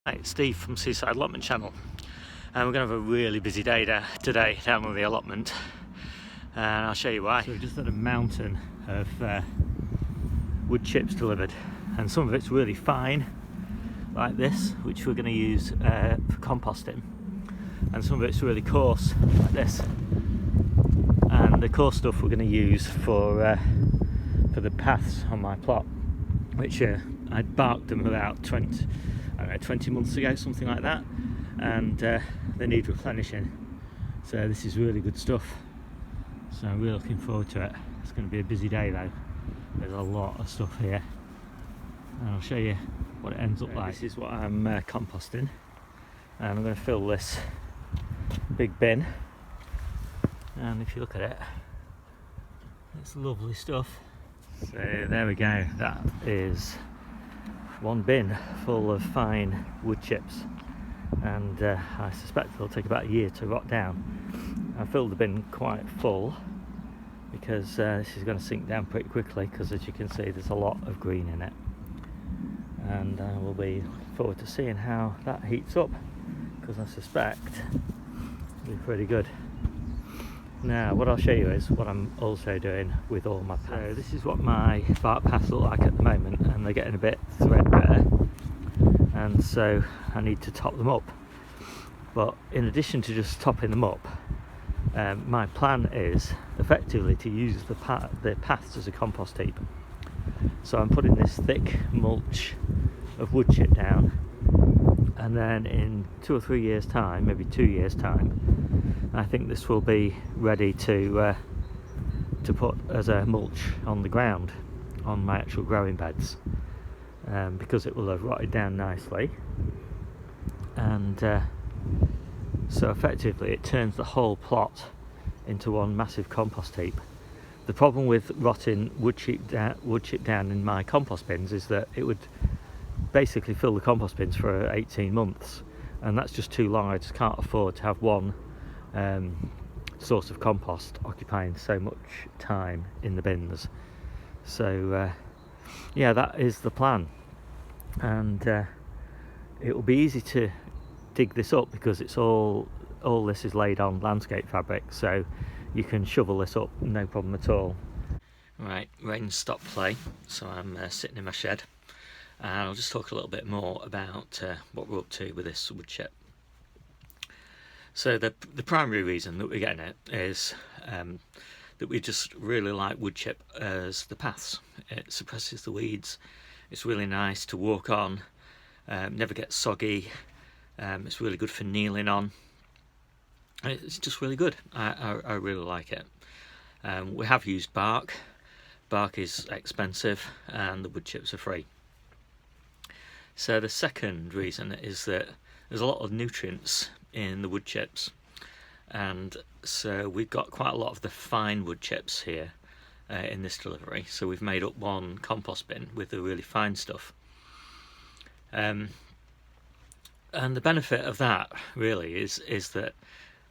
Hi, it's Steve from Seaside Allotment Channel, and we're going to have a really busy day today down on the allotment, and I'll show you why. So we just had a mountain of wood chips delivered, and some of it's really fine like this, which we're going to use for composting, and some of it's really coarse like this, and the coarse stuff we're going to use for the paths on my plot, which I'd barked them about 20 months ago, something like that, and they need replenishing. So this is really good stuff, so I'm really looking forward to it. It's going to be a busy day though. There's a lot of stuff here, and I'll show you what it ends up like. This is what I'm composting, and I'm going to fill this big bin, and if you look at it, it's lovely stuff. So there we go, that is one bin full of fine wood chips, and I suspect it'll take about a year to rot down. I filled the bin quite full because this is going to sink down pretty quickly, because as you can see there's a lot of green in it, and I will be looking forward to seeing how that heats up, because I suspect it'll be pretty good. Now what I'll show you is what I'm also doing with all my paths. So this is what my bark paths look like at the moment, and they're getting a bit threadbare, and so I need to top them up. But in addition to just topping them up, my plan is effectively to use the paths as a compost heap. So I'm putting this thick mulch of wood chip down, and then in 2 or 3 years time, maybe 2 years time, I think this will be ready to put as a mulch on the ground on my actual growing beds, because it will have rotted down nicely, and so effectively it turns the whole plot into one massive compost heap. The problem with rotting wood chip down in my compost bins is that it would basically fill the compost bins for 18 months, and that's just too long. I just can't afford to have one source of compost occupying so much time in the bins. So yeah, that is the plan, and it will be easy to dig this up because it's all this is laid on landscape fabric, so you can shovel this up no problem at all. Right, rain stopped play, so I'm sitting in my shed, and I'll just talk a little bit more about what we're up to with this wood chip. So the primary reason that we're getting it is that we just really like wood chip as the paths. It suppresses the weeds, it's really nice to walk on, never gets soggy, it's really good for kneeling on. It's just really good. I really like it. We have used bark. Bark is expensive and the wood chips are free. So the second reason is that there's a lot of nutrients in the wood chips, and so we've got quite a lot of the fine wood chips here in this delivery, so we've made up one compost bin with the really fine stuff, and the benefit of that really is that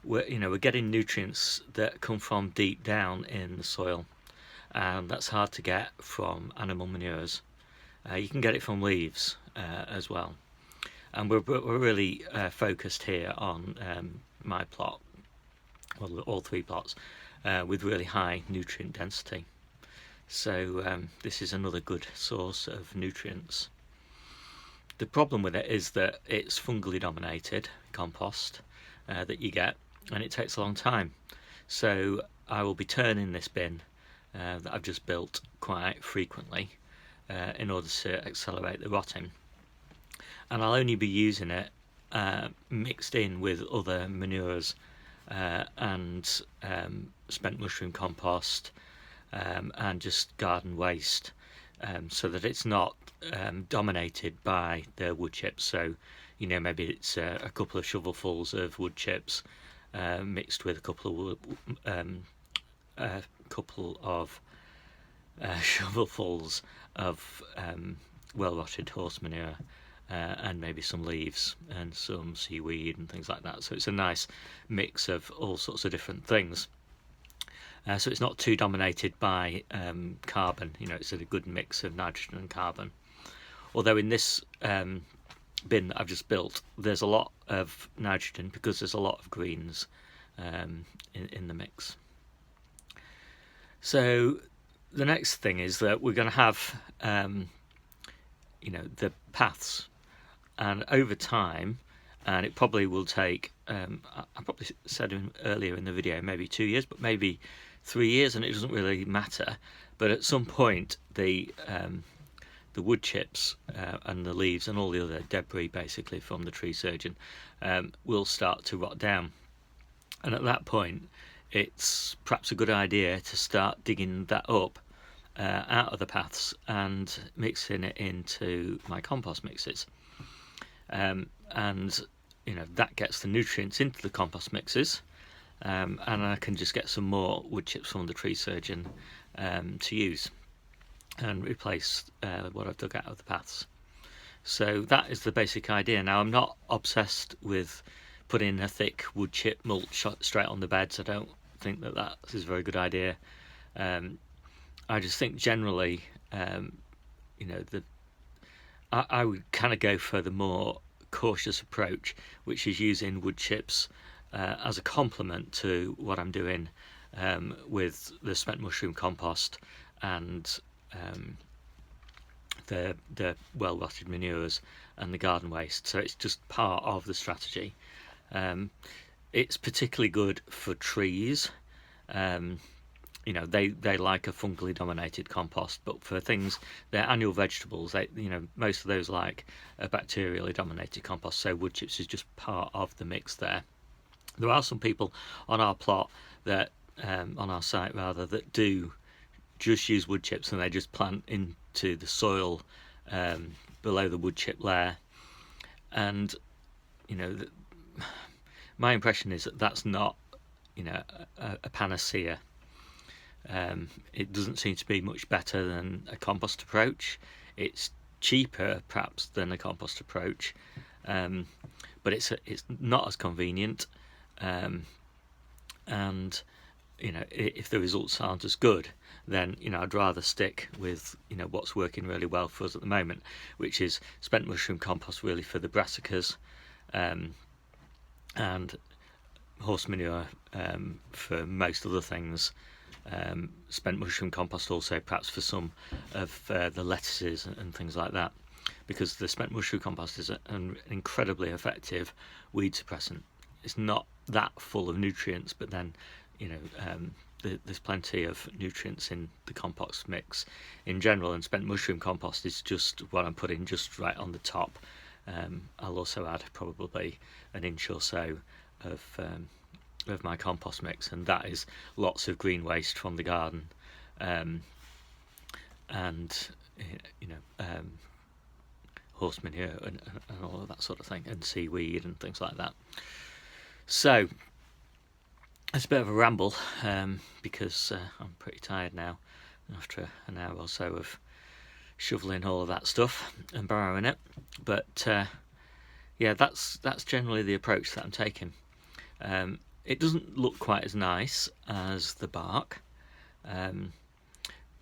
we're getting nutrients that come from deep down in the soil, and that's hard to get from animal manures. You can get it from leaves as well. And we're really focused here on my plot, well, all 3 plots, with really high nutrient density. So this is another good source of nutrients. The problem with it is that it's fungally dominated compost that you get, and it takes a long time. So I will be turning this bin that I've just built quite frequently in order to accelerate the rotting. And I'll only be using it mixed in with other manures and spent mushroom compost and just garden waste, so that it's not dominated by the wood chips. So maybe it's a couple of shovelfuls of wood chips mixed with a couple of shovelfuls of well-rotted horse manure, and maybe some leaves and some seaweed and things like that. So it's a nice mix of all sorts of different things. So it's not too dominated by carbon. It's a good mix of nitrogen and carbon. Although in this bin that I've just built, there's a lot of nitrogen because there's a lot of greens in the mix. So the next thing is that we're going to have the paths, and over time, and it probably will take I probably said earlier in the video maybe 2 years, but maybe 3 years, and it doesn't really matter, but at some point the wood chips and the leaves and all the other debris basically from the tree surgeon will start to rot down, and at that point it's perhaps a good idea to start digging that up out of the paths and mixing it into my compost mixes, and that gets the nutrients into the compost mixes, and I can just get some more wood chips from the tree surgeon to use and replace what I've dug out of the paths. So that is the basic idea. Now, I'm not obsessed with putting a thick wood chip mulch straight on the beds. I don't think that is a very good idea. I just think generally, I would kind of go for the more cautious approach, which is using wood chips as a complement to what I'm doing with the spent mushroom compost and the well rotted manures and the garden waste. So it's just part of the strategy. It's particularly good for trees. They like a fungally dominated compost, but for things, they're annual vegetables, most of those like a bacterially dominated compost, so wood chips is just part of the mix there. There are some people on our plot that on our site rather, that do just use wood chips, and they just plant into the soil below the wood chip layer, and my impression is that that's not a panacea. It doesn't seem to be much better than a compost approach. It's cheaper perhaps than a compost approach, but it's not as convenient, and if the results aren't as good, then I'd rather stick with what's working really well for us at the moment, which is spent mushroom compost really for the brassicas, and horse manure for most other things. Spent mushroom compost also perhaps for some of the lettuces and things like that, because the spent mushroom compost is an incredibly effective weed suppressant. It's not that full of nutrients, but then there's plenty of nutrients in the compost mix in general, and spent mushroom compost is just what I'm putting just right on the top. I'll also add probably an inch or so of my compost mix, and that is lots of green waste from the garden, and horse manure and all of that sort of thing, and seaweed and things like that. So it's a bit of a ramble, because I'm pretty tired now after an hour or so of shoveling all of that stuff and borrowing it, but that's generally the approach that I'm taking. It doesn't look quite as nice as the bark,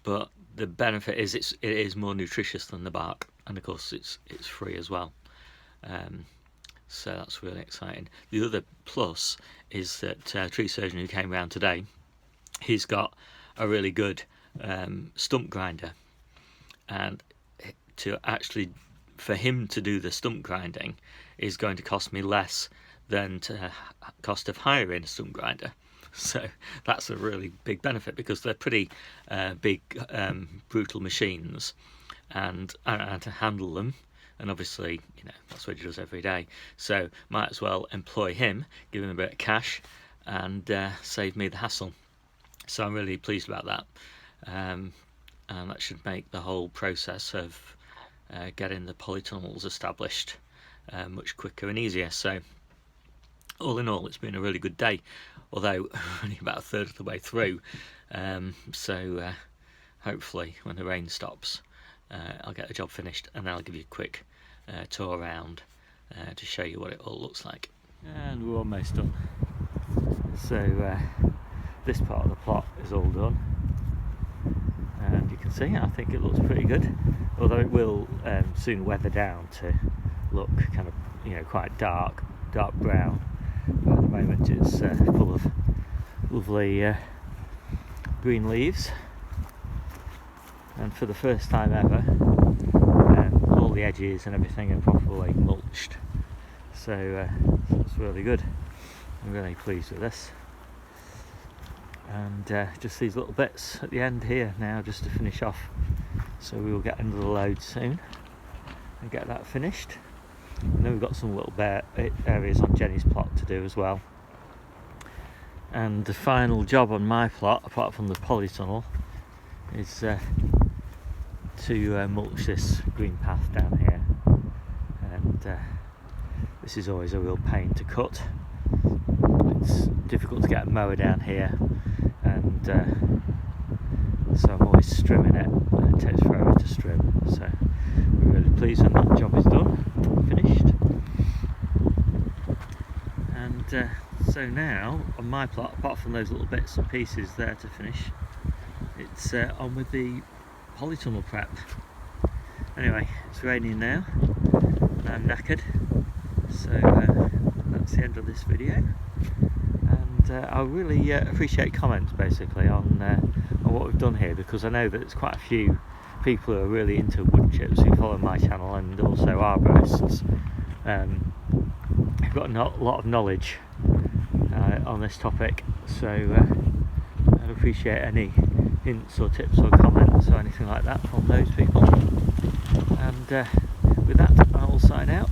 but the benefit is it is more nutritious than the bark, and of course it's free as well. So that's really exciting. The other plus is that tree surgeon who came round today, he's got a really good stump grinder, and for him to do the stump grinding is going to cost me less than to cost of hiring a stump grinder. So that's a really big benefit, because they're pretty big, brutal machines, and to handle them, and obviously that's what he does every day, so might as well employ him, give him a bit of cash, and save me the hassle. So I'm really pleased about that, and that should make the whole process of getting the polytunnels established much quicker and easier. So all in all, it's been a really good day, although only about a third of the way through, so hopefully when the rain stops I'll get the job finished, and then I'll give you a quick tour around to show you what it all looks like. And we're almost done. So this part of the plot is all done, and you can see I think it looks pretty good, although it will soon weather down to look kind of, you know, quite dark brown. But at the moment it's full of lovely green leaves, and for the first time ever all the edges and everything are properly mulched, so it's really good. I'm really pleased with this. And just these little bits at the end here now just to finish off, so we will get another load soon and get that finished. And then we've got some little bare areas on Jenny's plot to do as well. And the final job on my plot, apart from the polytunnel, is to mulch this green path down here. And this is always a real pain to cut. It's difficult to get a mower down here, and so I'm always strimming it, and it takes forever to strim. So we're really pleased when that job is done, finished. And so now on my plot, apart from those little bits and pieces there to finish, it's on with the polytunnel prep. Anyway, it's raining now and I'm knackered, so that's the end of this video. And I really appreciate comments basically on what we've done here, because I know that there's quite a few people who are really into wood chips who follow my channel, and also arborists. I've got a lot of knowledge on this topic, so I'd appreciate any hints or tips or comments or anything like that from those people. And with that, I'll sign out.